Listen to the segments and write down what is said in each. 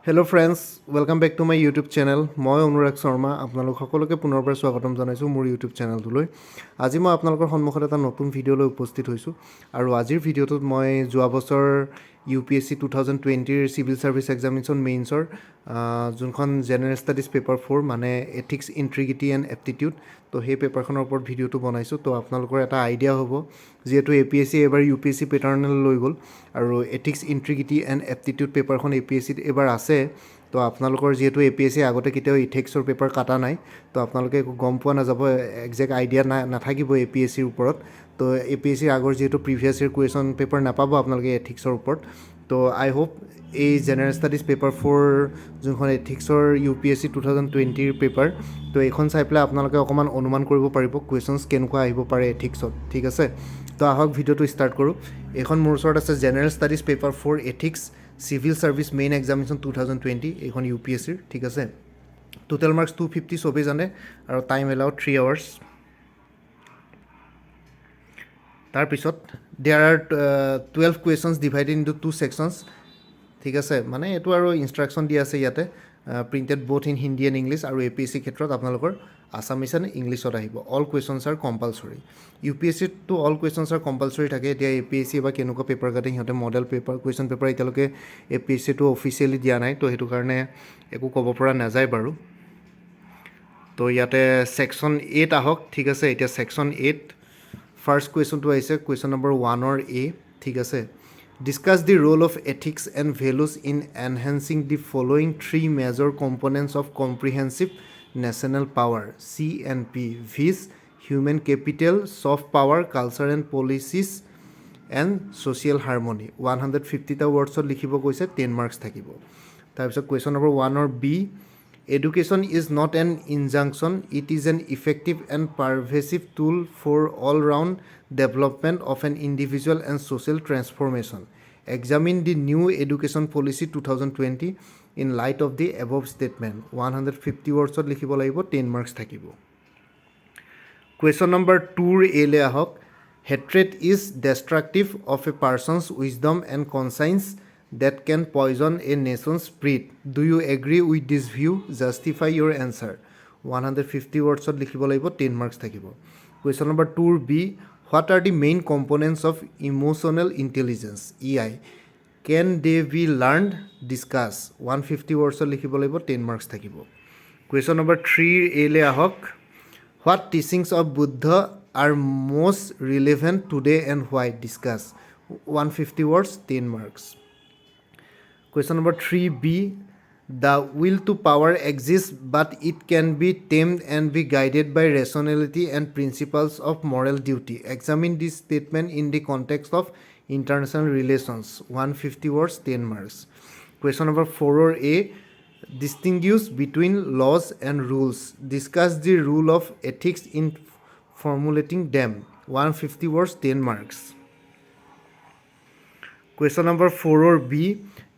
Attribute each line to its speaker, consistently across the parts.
Speaker 1: Hello' friends welcome back to my YouTube channel মই অনুৰাগ শৰ্মা আপোনালোক সকলোকে পুনৰবাৰ স্বাগতম জনাইছোঁ মোৰ ইউটিউব চেনেলটোলৈ আজি মই আপোনালোকৰ সন্মুখত এটা নতুন ভিডিঅ' লৈ উপস্থিত হৈছোঁ আৰু আজিৰ ভিডিঅ'টোত মই যোৱা বছৰ UPSC 2020ৰ চিভিল ছাৰ্ভিচ এক্সামিনেশ্যন মেইনছৰ যোনখন জেনেৰেল ষ্টাডিজ পেপাৰ 4 মানে এথিক্স ইণ্টিগ্ৰিটি এণ্ড এপ্টিটিউড তো সেই পেপাৰখনৰ ওপৰত ভিডিঅ'টো বনাইছোঁ তো আপোনালোকৰ এটা আইডিয়া হ'ব যিহেতু APSC এবাৰ UPSC পেটাৰ্নেল লৈ গ'ল আৰু এথিক্স ইণ্টিগ্ৰিটি এণ্ড এপ্টিটিউড পেপাৰখন APSCত এবাৰ আছে তো আপোনালোকৰ যিহেতু APSC আগতে কেতিয়াও ইথিক্সৰ পেপাৰ কাটা নাই তো আপোনালোকে একো গম পোৱা নাযাব একজেক্ট আইডিয়া নাথাকিব APSCৰ ওপৰত তো APSCৰ আগৰ যিহেতু প্ৰিভিয়াছ ইয়েৰ কুৱেশ্যন পেপাৰ নাপাব আপোনালোকে এথিক্সৰ ওপৰত তো আই হোপ এই জেনেৰেল ষ্টাডিজ পেপাৰ 4 যোনখন এথিক্সৰ UPSC 2020ৰ পেপাৰ তো এইখন চাই পেলাই আপোনালোকে অকণমান অনুমান কৰিব পাৰিব কুৱেশ্যনছ কেনেকুৱা আহিব পাৰে এথিক্সত ঠিক আছে তো আহক ভিডিঅ'টো ষ্টাৰ্ট কৰোঁ এইখন মোৰ ওচৰত আছে general studies paper 4 ethics civil service main examination 2020 এইখন UPSCৰ ঠিক আছে টোটেল মাৰ্কছ 250 চবেই জানে আৰু টাইম এলাউড 3 আৱাৰ্ছ তাৰপিছত there are 12 questions divided into 2 sections ঠিক আছে মানে এইটো আৰু ইনষ্ট্ৰাকশ্যন দিয়া আছে ইয়াতে printed both in Hindi and English আৰু APSC ক্ষেত্ৰত আপোনালোকৰ আছামিছ এণ্ড ইংলিছত আহিব অল কুৱেশ্যনছ আৰ কম্পালচৰি UPSCতো অল কুৱেশ্যনছ আৰ কম্পালচৰি থাকে এতিয়া APSC বা কেনেকুৱা পেপাৰ কাটে সিহঁতে মডেল পেপাৰ কুৱেশ্যন পেপাৰ এতিয়ালৈকে APSCটো অফিচিয়েলি দিয়া নাই তো সেইটো কাৰণে একো ক'ব পৰা নাযায় বাৰু তো ইয়াতে ছেকশ্যন 8 আহক ঠিক আছে এতিয়া ছেকশ্যন 8 ফাৰ্ষ্ট কুৱেশ্যনটো আহিছে কুৱেশ্যন নম্বৰ 1-ৰ A ঠিক আছে discuss the role of ethics and values in enhancing the following 3 major components of comprehensive national power CNP viz human capital soft power culture and policies and social harmony 150টা ৱৰ্ডছত লিখিব কৈছে 10 marks থাকিব তাৰপিছত question number 1-ৰ B Education is not an injunction, it is an effective and pervasive tool for all-round development of an individual and social transformation. Examine the new education policy 2020 in light of the above statement. 150 words লিখিব লাগিব 10 marks থাকিব Question number 2 এলে আহক Hatred is destructive of a person's wisdom and conscience that can poison a nation's spirit. Do you agree with this view? Justify your answer. 150 words লিখিব লাগিব 10 marks থাকিব Question number 2B What are the main components of emotional intelligence? EI. Can they be learned? Discuss. 150 words লিখিব লাগিব 10 marks থাকিব Question number 3A লে আহক What teachings of Buddha are most relevant today and why? Discuss. 150 words 10 marks Question number 3B The will to power exists but it can be tamed and be guided by rationality and principles of moral duty. Examine this statement in the context of international relations. 150 words 10 marks. Question number 4A Distinguish between laws and rules. Discuss the rule of ethics in formulating them. 150 words 10 marks. Question number 4B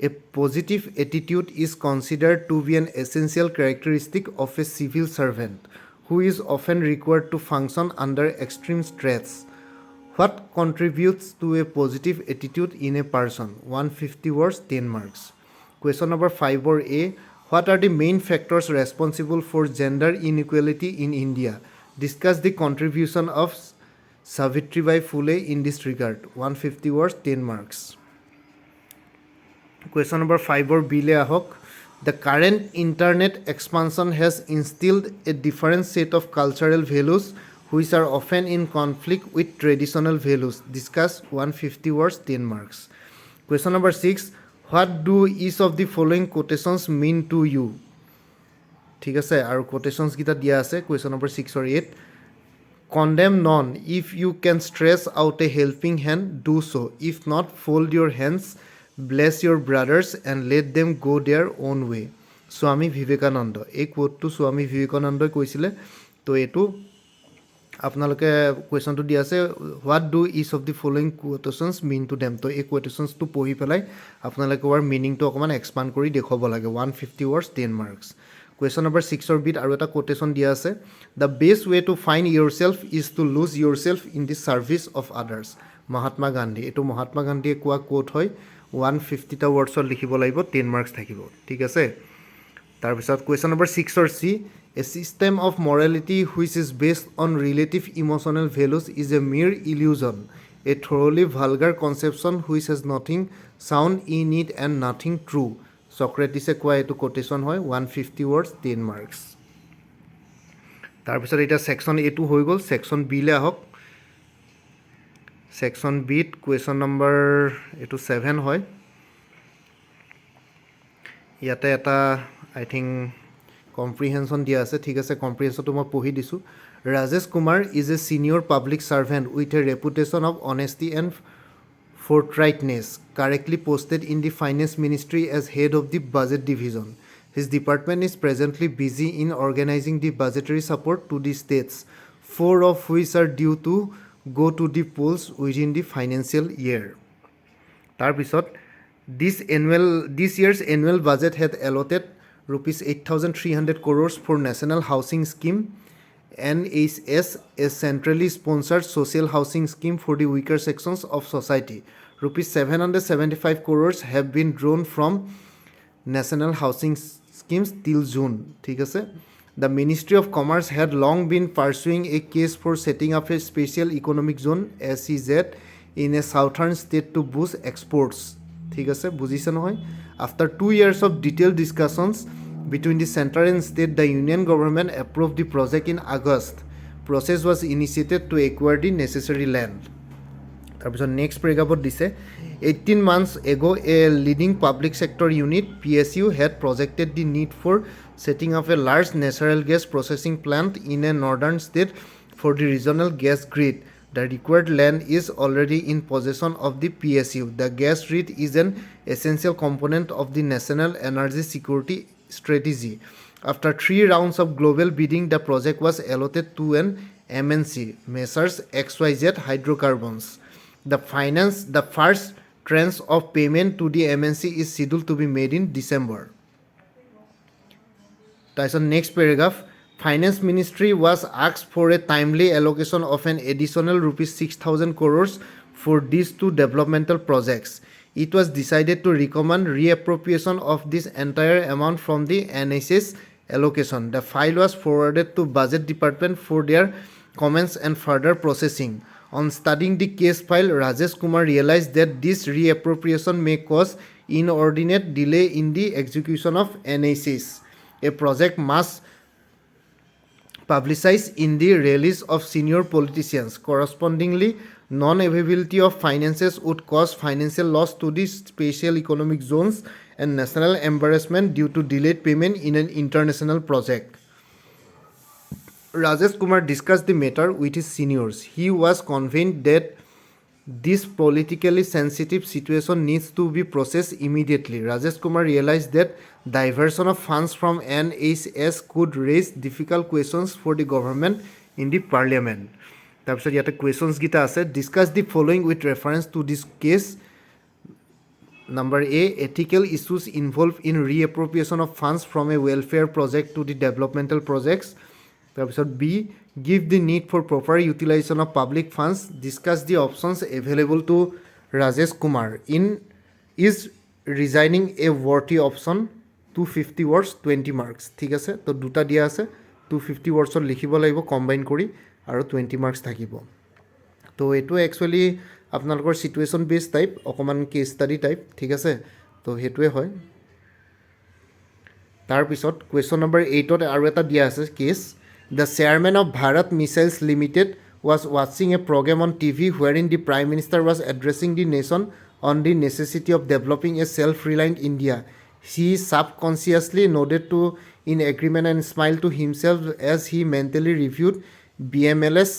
Speaker 1: A positive attitude is considered to be an essential characteristic of a civil servant who is often required to function under extreme stress. What contributes to a positive attitude in a person? 150 words 10 marks. Question number 5A What are the main factors responsible for gender inequality in India? Discuss the contribution of Savitribai Phule in this regard. 150 words 10 marks. Question number 5B le ahok The current internet expansion has instilled a different set of cultural values which are often in conflict with traditional values. Discuss 150 words 10 marks. Question number 6 What do each of the following quotations mean to you? ঠিক আছে আৰু quotations গিটা দিয়া আছে question number 6 or 8 Condemn none. If you can stretch out a helping hand, do so. If not, fold your hands, bless your brothers and let them go their own way. Swami Vivekananda. এই কোটটো স্বামী বিবেকানন্দই কৈছিলে তো এইটো আপোনালোকে কুৱেশ্যনটো দিয়া আছে what do each of the following quotations mean to them তো এই কোটেশ্যনছটো পঢ়ি পেলাই আপোনালোকে ওৱাৰ মিনিংটো অকণমান এক্সপাণ্ড কৰি দেখুৱাব লাগে 150 words 10 marks. Question number 6 বিত আৰু এটা কোটেশ্যন দিয়া আছে the best way to find yourself is to lose yourself in the service of others Mahatma Gandhi এইটো মহাত্মা গান্ধীয়ে কোৱা কোট হয় 150টা ৱৰ্ডছত লিখিব লাগিব 10 মাৰ্কছ থাকিব ঠিক আছে তাৰপিছত question number 6 C a system of morality which is based on relative emotional values is a mere illusion a thoroughly vulgar conception which has nothing sound in it and nothing true Socrates কোৱা এইটো quotation হয় 150 words 10 marks তাৰপিছত এটা section A2 হৈ গ'ল section B লে আহক section B ত question number এইটো 7 হয় ইয়াতে এটা আই থিংক comprehension দিয়া আছে ঠিক আছে comprehension মই পঢ়ি দিছো Rajesh Kumar is a senior public servant with a reputation of honesty and forthrightness correctly posted in the finance ministry as head of the budget division his department is presently busy in organizing the budgetary support to the states 4 of which are due to go to the polls within the financial year তাৰপিছত this year's annual budget had allotted rupees 8,300 crores for National Housing Scheme NHS, a centrally sponsored social housing scheme for the weaker sections of society. Rupees 775 crores have been drawn from National Housing Schemes till June. ठीक है The Ministry of Commerce had long been pursuing a case for setting up a special economic zone SEZ in a southern state to boost exports. ঠিক আছে বুজিছে নহয় After 2 years of detailed discussions between the center and state, the union government approved the project in August. Process was initiated to acquire the necessary land. তাৰপিছত next paragraph দিছে 18 months ago, a leading public sector unit, PSU, had projected the need for setting up a large natural gas processing plant in a northern state for the regional gas grid. The required land is already in possession of the PSU. The gas grid is an essential component of the national energy security strategy. After 3 rounds of global bidding, the project was allotted to an MNC, Messrs. XYZ Hydrocarbons. The first tranche of payment to the MNC is scheduled to be made in December. Next paragraph. Finance Ministry was asked for a timely allocation of an additional rupees 6,000 crores for these 2 developmental projects. It was decided to recommend reappropriation of this entire amount from the NHS allocation. The file was forwarded to Budget Department for their comments and further processing. On studying the case file, Rajesh Kumar realized that this reappropriation may cause inordinate delay in the execution of NHS. A project must publicized in the release of senior politicians. Correspondingly, non-availability of finances would cause financial loss to the special economic zones and national embarrassment due to delayed payment in an international project. Rajesh Kumar discussed the matter with his seniors. He was convinced that this politically sensitive situation needs to be processed immediately. Rajesh Kumar realized that diversion of funds from NHS could raise difficult questions for the government in the parliament. তাৰপিছত ইয়াতে questions Gita আছে discuss the following with reference two this cash Number A, ethical issues involved in reappropriation of funds from a welfare project to the developmental projects. তাৰপিছত B, give the need for proper utilization of public funds. Discuss the options available to Rajesh Kumar. Is resigning a worthy option? 250 words, 20 marks. ঠিক আছে তো দুটা দিয়া আছে 250 wordsত লিখিব লাগিব combine কৰি আৰু 20 marks থাকিব তো এইটো একচুৱেলি আপোনালোকৰ সিচুৱেশ্যন বেছ টাইপ অকমান কেছ ষ্টাডি টাইপ ঠিক আছে তো হেতুৱে হয় তাৰপিছত কুৱেশ্যন নম্বৰ 8ত আৰু এটা দিয়া আছে cash The chairman of Bharat Missiles Limited was watching a program on TV wherein the Prime Minister was addressing the nation on the necessity of developing a self-reliant India. He subconsciously nodded in agreement and smiled to himself as he mentally reviewed BMLS,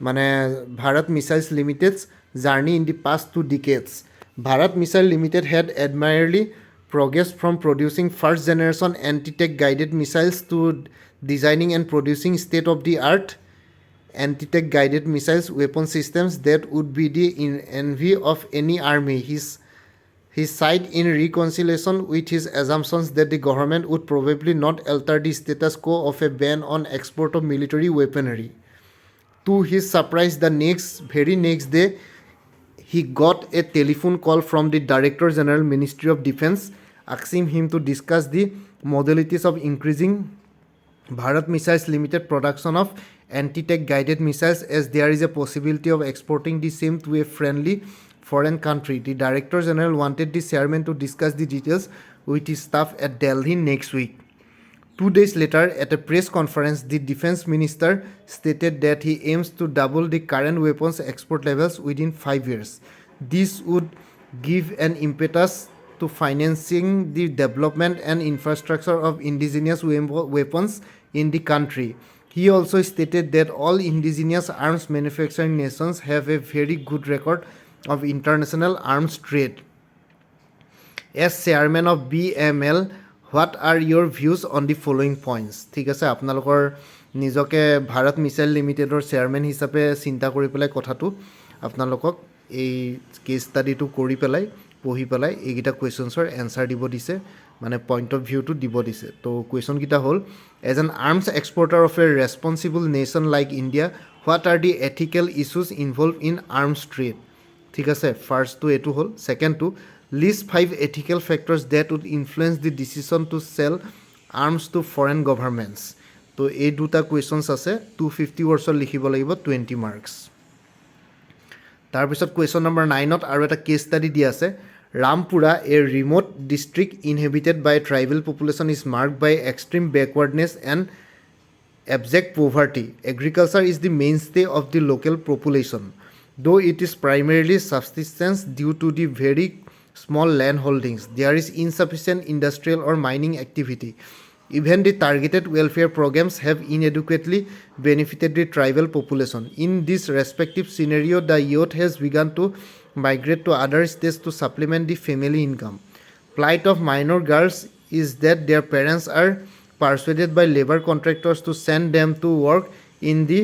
Speaker 1: Bharat Missiles Limited's journey in the past 2 decades. Bharat Missile Limited had admirably progressed from producing first-generation anti-tank guided missiles to designing and producing state-of-the-art anti-tank guided missiles weapon systems that would be the envy of any army. His side in reconciliation with his assumptions that the government would probably not alter the status quo of a ban on export of military weaponry. To his surprise, the very next day, he got a telephone call from the Director General Ministry of Defense asking him to discuss the modalities of increasing Bharat Missiles Limited production of anti-tank guided missiles, as there is a possibility of exporting the same to a friendly foreign country. The Director General wanted the chairman to discuss the details with his staff at Delhi next week. 2 days later, at a press conference, the defense minister stated that he aims to double the current weapons export levels within 5 years. This would give an impetus to financing the development and infrastructure of indigenous weapons in the country. He also stated that all indigenous arms manufacturing nations have a very good record of international arms trade. As chairman of BML, what are your views on the following points? ঠিক আছে, আপোনালোকৰ নিজকে Bharat missile লিমিটেডৰ chairman হিচাপে চিন্তা কৰি পেলাই কথাটো আপোনালোকক এই কেছ ষ্টাডিটো কৰি পেলাই পঢ়ি পেলাই এইকেইটা কুৱেশ্যনছৰ এনচাৰ দিব দিছে, মানে পইণ্ট অফ ভিউটো দিব দিছে। তো কুৱেশ্যনকেইটা হ'ল, as an arms exporter of a responsible nation like India, what are the ethical issues involve in arms trade? ঠিক আছে, ফাৰ্ষ্টটো এইটো হ'ল। ছেকেণ্ডটো, list 5 ethical factors that would influence the decision to sell arms to foreign governments. তো এই দুটা questions আছে, 250 ৱৰ্ডছত লিখিব লাগিব, 20 মাৰ্কছ। তাৰপিছত কুৱেশ্যন নম্বৰ 9ত আৰু এটা কেছ ষ্টাডি দিয়া আছে। Rampura, a remote district inhabited by tribal population is marked by extreme backwardness and abject poverty. Agriculture is the mainstay of the local population, though it is primarily subsistence due to the very small land holdings. There is insufficient industrial or mining activity. Even the targeted welfare programs have inadequately benefited the tribal population. In this respective scenario, the youth has begun to migrate to other states to supplement the family income. Plight of minor girls is that their parents are persuaded by labor contractors to send them to work in the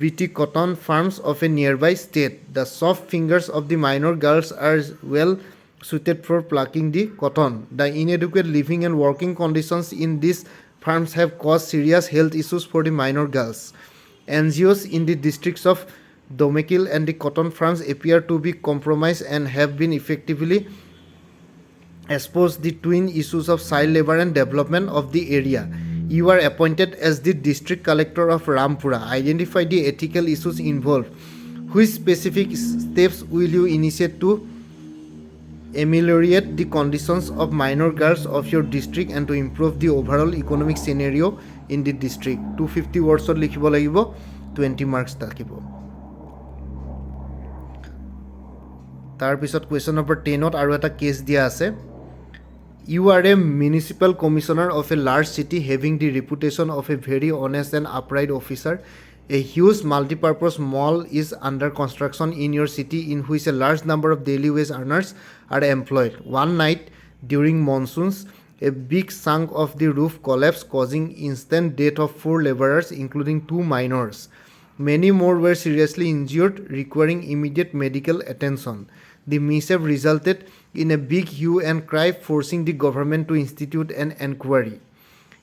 Speaker 1: BT cotton farms of a nearby state. The soft fingers of the minor girls are well suited for plucking the cotton. The inadequate living and working conditions in these farms have caused serious health issues for the minor girls. NGOs in the districts of Domekil and the cotton farms appear to be compromised and have been effectively exposed the twin issues of child labor and development of the area. You are appointed as the district collector of Rampura. Identify the ethical issues involved. Which specific steps will you initiate to ameliorate the conditions of minor girls of your district and to improve the overall economic scenario in the district? 250 wordsত লিখিব লাগিব, 20 marks থাকিব। তাৰপিছত question number 10ত আৰু এটা cash দিয়া আছে। You are a municipal commissioner of a large city having the reputation of a very honest and upright officer. A huge multi-purpose mall is under construction in your city in which a large number of daily wage earners are employed. One night during monsoons, a big chunk of the roof collapsed, causing instant death of 4 laborers, including 2 minors. Many more were seriously injured, requiring immediate medical attention. The mishap resulted in a big hue and cry, forcing the government to institute an inquiry.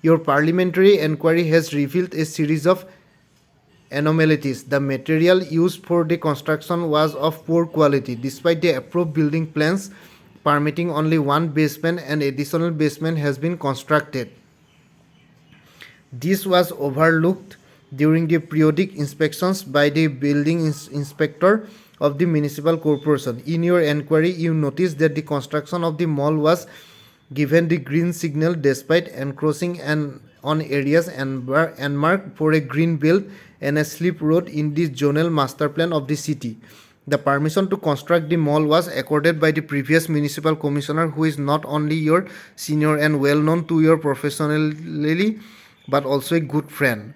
Speaker 1: Your parliamentary inquiry has revealed a series of anomalies. The material used for the construction was of poor quality, despite the approved building plans permitting only 1 basement. An additional basement has been constructed. This was overlooked during the periodic inspections by the building inspector of the municipal corporation. In your inquiry, you noticed that the construction of the mall was given the green signal despite encroaching on areas earmarked for a green belt and a slip road in the zonal master plan of the city. The permission to construct the mall was accorded by the previous municipal commissioner, who is not only your senior and well known to you professionally but also a good friend.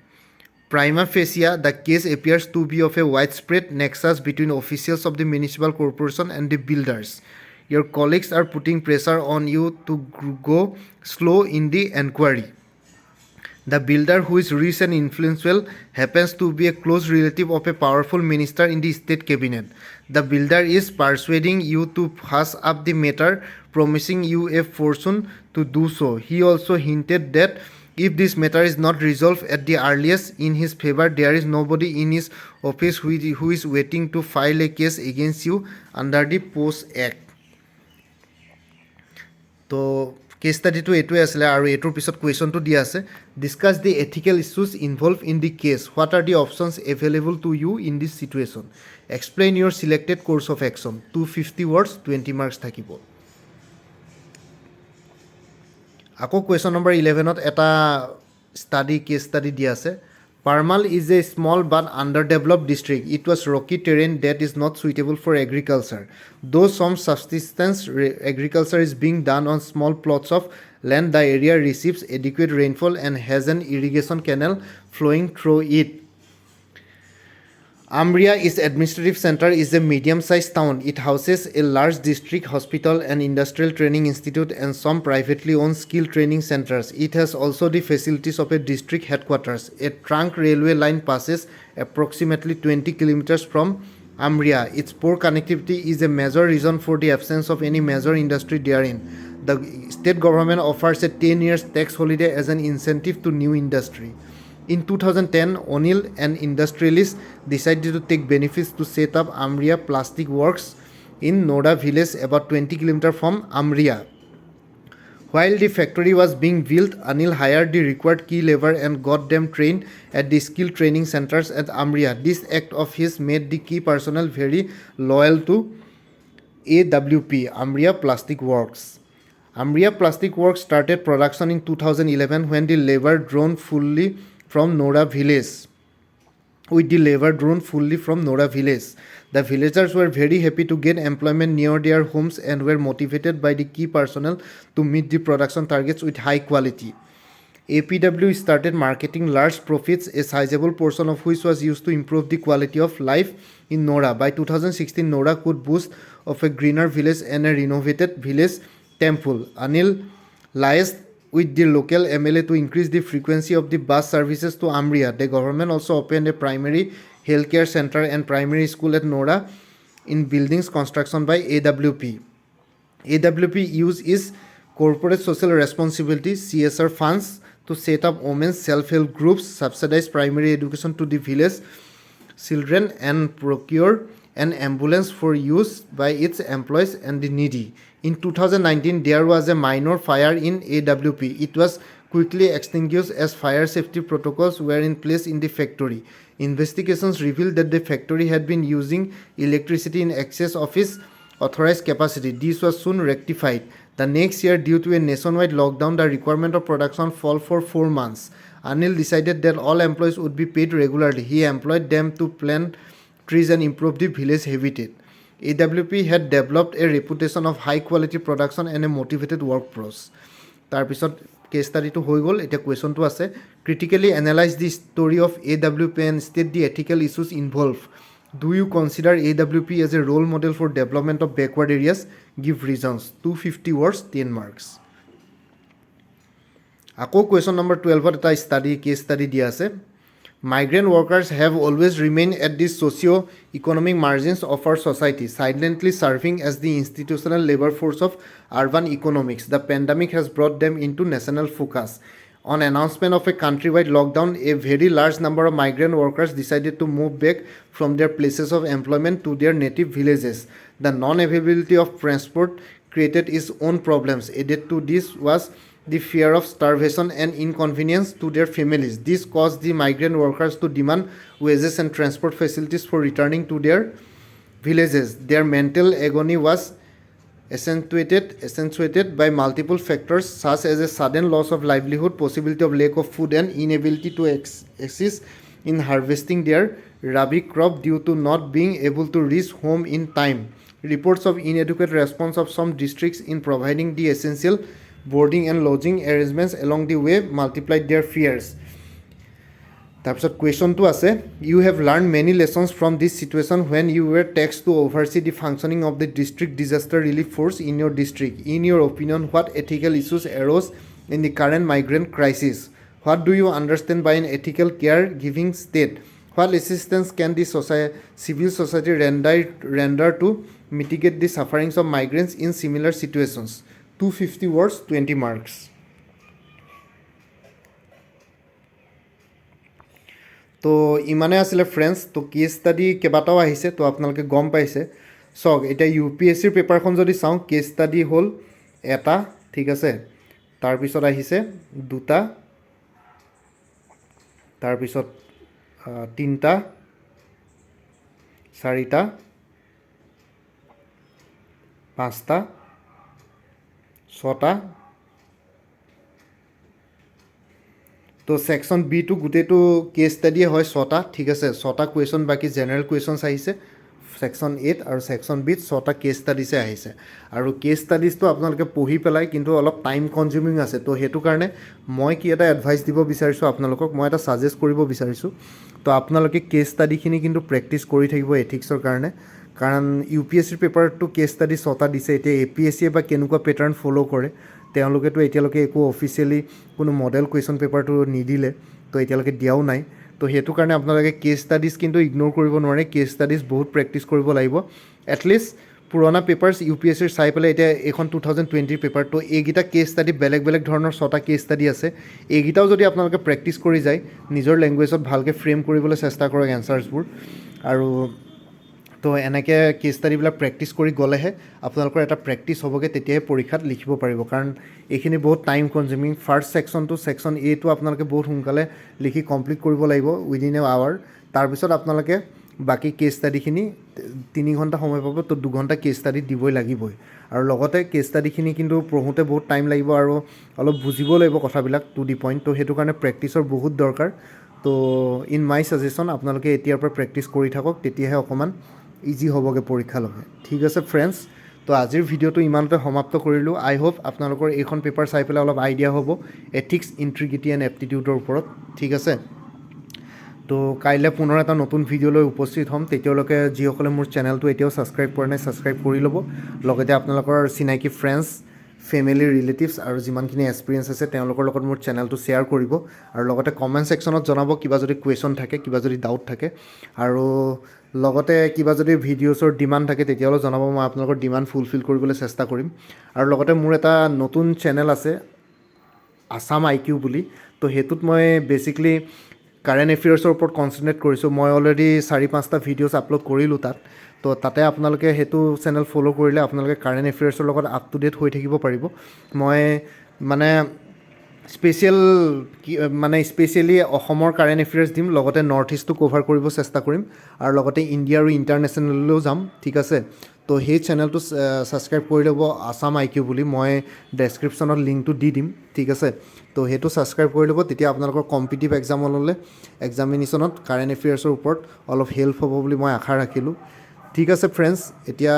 Speaker 1: Prima facie, the case appears to be of a widespread nexus between officials of the municipal corporation and the builders. Your colleagues are putting pressure on you to go slow in the inquiry. The builder, who is rich and influential, happens to be a close relative of a powerful minister in the state cabinet. The builder is persuading you to hush up the matter, promising you a fortune to do so. He also hinted that If this matter is not resolved at the earliest in his favor, there is nobody in his office who is waiting to file a case against you under the Post Act. তো case ষ্টাডিটো এইটোৱে আছিলে আৰু এইটোৰ পিছত কুৱেশ্যনটো দিয়া আছে discuss the ethical issues involve in the case what are the options available to you in this situation explain your selected course of action 250 words 20 marks থাকিব আকৌ কুৱেশ্যন নম্বৰ 11ত এটা কেছ ষ্টাডি দিয়া আছে Parmal is a small but underdeveloped district. It was rocky terrain that is not suitable for agriculture. Though some subsistence agriculture is being done on small plots of land, the area receives adequate rainfall and has an irrigation canal flowing through it. Amria, its administrative center, is a medium-sized town. It houses a large district hospital, an industrial training institute, and some privately owned skill training centers. It has also the facilities of a district headquarters. A trunk railway line passes approximately 20 kilometers from Amria. Its poor connectivity is a major reason for the absence of any major industry therein. The state government offers a 10 years tax holiday as an incentive to new industry. In 2010, O'Neill, an industrialist, decided to take benefits to set up Amria Plastic Works in Noda village about 20 km from Amria. While the factory was being built, Anil hired the required key labor and got them trained at the skill training centers at Amria. This act of his made the key personnel very loyal to AWP, Amria Plastic Works. Amria Plastic Works started production in 2011 when the labor drone fully from Noda village. The villagers were very happy to get employment near their homes and were motivated by the key personnel to meet the production targets with high quality. APW started marketing large profits, a sizable portion of which was used to improve the quality of life in Noda. By 2016, Noda could boast of a greener village and a renovated village temple. Anil liaised with the local MLA to increase the frequency of the bus services to Amria. The government also opened a primary healthcare center and primary school at Noda in buildings construction by AWP. AWP used its corporate social responsibility CSR funds to set up women's self-help groups, subsidize primary education to the village children and procure an ambulance for use by its employees and the needy. In 2019, there was a minor fire in AWP. It was quickly extinguished as fire safety protocols were in place in the factory. Investigations revealed that the factory had been using electricity in excess of its authorized capacity. This was soon rectified. The next year, due to a nationwide lockdown, the requirement of production fell for 4 months. Anil decided that all employees would be paid regularly. He employed them to plant trees and improve the village habitat. AWP had developed a reputation of high quality production and a motivated workforce. তাৰপিছত cash ষ্টাডিটো হৈ গ'ল এতিয়া কুৱেশ্যনটো আছে critically analyse the story of AWP and state the ethical issues involved. Do you consider AWP as a role model for development of backward areas? Give reasons. 250 words, 10 marks. আকৌ question number 12ত এটা cash study দিয়া আছে Migrant workers have always remained at the socio-economic margins of our society, silently serving as the institutional labor force of urban economics. The pandemic has brought them into national focus. On announcement of a countrywide lockdown, a very large number of migrant workers decided to move back from their places of employment to their native villages. The non-availability of transport created its own problems. Added to this was the fear of starvation and inconvenience to their families. This caused the migrant workers to demand wages and transport facilities for returning to their villages. Their mental agony was accentuated by multiple factors such as a sudden loss of livelihood, possibility of lack of food, and inability to assist in harvesting their rabi crop due to not being able to reach home in time. Reports of inadequate response of some districts in providing the essential boarding and lodging arrangements along the way multiplied their fears. তাৰপিছত কুৱেশ্যনটো আছে You have learned many lessons from this situation when you were tasked to oversee the functioning of the district disaster relief force in your district. In your opinion, what ethical issues arose in the current migrant crisis? What do you understand by an ethical care-giving state? What assistance can the civil society render to mitigate the sufferings of migrants in similar situations? 250 words, 20 marks. তো ইমানে আছিলে friends. তো cash study কেইবাটাও আহিছে, তো আপোনালোকে গম পাইছে। চাওক এতিয়া UPSCৰ পেপাৰখন যদি চাওঁ, কেছ ষ্টাডি হ'ল এটা, ঠিক আছে। তাৰপিছত আহিছে দুটা, তাৰপিছত তিনিটা, চাৰিটা, পাঁচটা, ছটা। তো ছেকশ্যন বিটো গোটেইটো কেছ ষ্টাডিয়ে হয়, ছটা, ঠিক আছে। ছটা কুৱেশ্যন, বাকী জেনেৰেল কুৱেশ্যনছ আহিছে ছেকশ্যন 8, আৰু ছেকশ্যন বিত ছটা কেছ ষ্টাডিছে আহিছে। আৰু কেছ ষ্টাডিজটো আপোনালোকে পঢ়ি পেলাই কিন্তু অলপ টাইম কনজিউমিং আছে। তো সেইটো কাৰণে মই কি এটা এডভাইচ দিব বিচাৰিছোঁ আপোনালোকক, মই এটা ছাজেষ্ট কৰিব বিচাৰিছোঁ। তো আপোনালোকে কেছ ষ্টাডিখিনি কিন্তু প্ৰেক্টিছ কৰি থাকিব এথিক্সৰ কাৰণে, কাৰণ UPSCৰ পেপাৰটো কেছ ষ্টাডি ছটা দিছে। এতিয়া APSCয়ে বা কেনেকুৱা পেটাৰ্ণ ফ'ল' কৰে, তেওঁলোকেতো এতিয়ালৈকে একো অফিচিয়েলি কোনো মডেল কুৱেশ্যন পেপাৰটো নিদিলে, তো এতিয়ালৈকে দিয়াও নাই। তো সেইটো কাৰণে আপোনালোকে কেছ ষ্টাডিজ কিন্তু ইগন'ৰ কৰিব নোৱাৰে। কেছ ষ্টাডিজ বহুত প্ৰেক্টিছ কৰিব লাগিব। এটলিষ্ট পুৰণা পেপাৰ্ছ UPSCৰ চাই পেলাই, এতিয়া এইখন 2020 পেপাৰ, তো এইকেইটা কেছ ষ্টাডি বেলেগ বেলেগ ধৰণৰ ছটা কেছ ষ্টাডি আছে। এইকেইটাও যদি আপোনালোকে প্ৰেক্টিছ কৰি যায়, নিজৰ লেংগুৱেজত ভালকৈ ফ্ৰেম কৰিবলৈ চেষ্টা কৰক এনচাৰ্ছবোৰ। আৰু তো এনেকৈ কেছ ষ্টাডিবিলাক প্ৰেক্টিছ কৰি গ'লেহে আপোনালোকৰ এটা প্ৰেক্টিছ হ'বগৈ, তেতিয়াহে পৰীক্ষাত লিখিব পাৰিব। কাৰণ এইখিনি বহুত টাইম কনজিউমিং। ফাৰ্ষ্ট ছেকশ্যনটো, ছেকশ্যন Aটো আপোনালোকে বহুত সোনকালে লিখি কমপ্লিট কৰিব লাগিব উইদিন এ আৱাৰ। তাৰপিছত আপোনালোকে বাকী কেছ ষ্টাডিখিনি 3 ঘণ্টা সময় পাব, তো 2 ঘণ্টা কেছ ষ্টাডি দিবই লাগিবই। আৰু লগতে কেছ ষ্টাডিখিনি কিন্তু পঢ়োঁতে বহুত টাইম লাগিব আৰু অলপ বুজিব লাগিব কথাবিলাক টু দি পইণ্ট। তো সেইটো কাৰণে প্ৰেক্টিছৰ বহুত দৰকাৰ। তো ইন মাই ছাজেশ্যন আপোনালোকে এতিয়াৰ পৰা প্ৰেক্টিছ কৰি থাকক, তেতিয়াহে অকণমান ইজি হ'বগৈ পৰীক্ষালৈকে। ঠিক আছে ফ্ৰেণ্ডছ, তো আজিৰ ভিডিঅ'টো ইমানতে সমাপ্ত কৰিলোঁ। আই হোপ আপোনালোকৰ এইখন পেপাৰ চাই পেলাই অলপ আইডিয়া হ'ব এথিক্স, ইণ্টিগ্ৰিটি এণ্ড এপ্টিটিউডৰ ওপৰত, ঠিক আছে। তো কাইলৈ পুনৰ এটা নতুন ভিডিঅ' লৈ উপস্থিত হ'ম। তেতিয়ালৈকে যিসকলে মোৰ চেনেলটো এতিয়াও ছাবস্ক্ৰাইব কৰা নাই, ছাবস্ক্ৰাইব কৰি ল'ব। লগতে আপোনালোকৰ চিনাকি ফ্ৰেণ্ডছ, ফেমিলি, ৰিলেটিভছ আৰু যিমানখিনি এক্সপিৰিয়েঞ্চ আছে তেওঁলোকৰ লগত মোৰ চেনেলটো শ্বেয়াৰ কৰিব। আৰু লগতে কমেণ্ট ছেকশ্যনত জনাব কিবা যদি কুৱেশ্যন থাকে, কিবা যদি ডাউট থাকে। আৰু লগতে কিবা যদি ভিডিঅ'ছৰ ডিমাণ্ড থাকে তেতিয়াহ'লে জনাব, মই আপোনালোকৰ ডিমাণ্ড ফুলফিল কৰিবলৈ চেষ্টা কৰিম। আৰু লগতে মোৰ এটা নতুন চেনেল আছে আছাম IQ বুলি। তো সেইটোত মই বেচিকলি কাৰেণ্ট এফেয়াৰ্ছৰ ওপৰত কনচেনট্ৰেট কৰিছোঁ। মই অলৰেডি 4-5টা ভিডিঅ'ছ আপলোড কৰিলোঁ তাত। তো তাতে আপোনালোকে সেইটো চেনেল ফ'ল' কৰিলে আপোনালোকে কাৰেণ্ট এফেয়াৰ্ছৰ লগত আপ টু ডেট হৈ থাকিব পাৰিব। মই স্পেচিয়েলি অসমৰ কাৰেণ্ট এফেয়াৰ্ছ দিম, লগতে নৰ্থ ইষ্টটো কভাৰ কৰিব চেষ্টা কৰিম, আৰু লগতে ইণ্ডিয়া আৰু ইণ্টাৰনেশ্যনেললৈও যাম, ঠিক আছে। তো সেই চেনেলটো ছাবস্ক্ৰাইব কৰি ল'ব, আছাম IQ বুলি। মই ডেছক্ৰিপশ্যনত লিংকটো দি দিম, ঠিক আছে। তো সেইটো ছাবস্ক্ৰাইব কৰি ল'ব, তেতিয়া আপোনালোকৰ কম্পিটিটিভ এক্সামিনেশ্যনত কাৰেণ্ট এফেয়াৰ্ছৰ ওপৰত অলপ হেল্প হ'ব বুলি মই আশা ৰাখিলোঁ। ঠিক আছে ফ্ৰেণ্ডছ, এতিয়া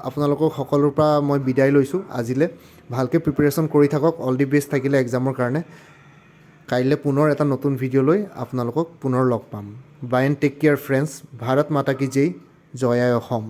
Speaker 1: আপোনালোকক সকলোৰ পৰা মই বিদায় লৈছোঁ আজিলৈ। ভালকৈ প্ৰিপেৰেশ্যন কৰি থাকক, অল দি বেষ্ট থাকিলে এক্সামৰ কাৰণে। কাইলৈ পুনৰ এটা নতুন ভিডিঅ' লৈ আপোনালোকক পুনৰ লগ পাম। Bye and take care friends. Bharat Mata কি জয়, জয় আই অসম।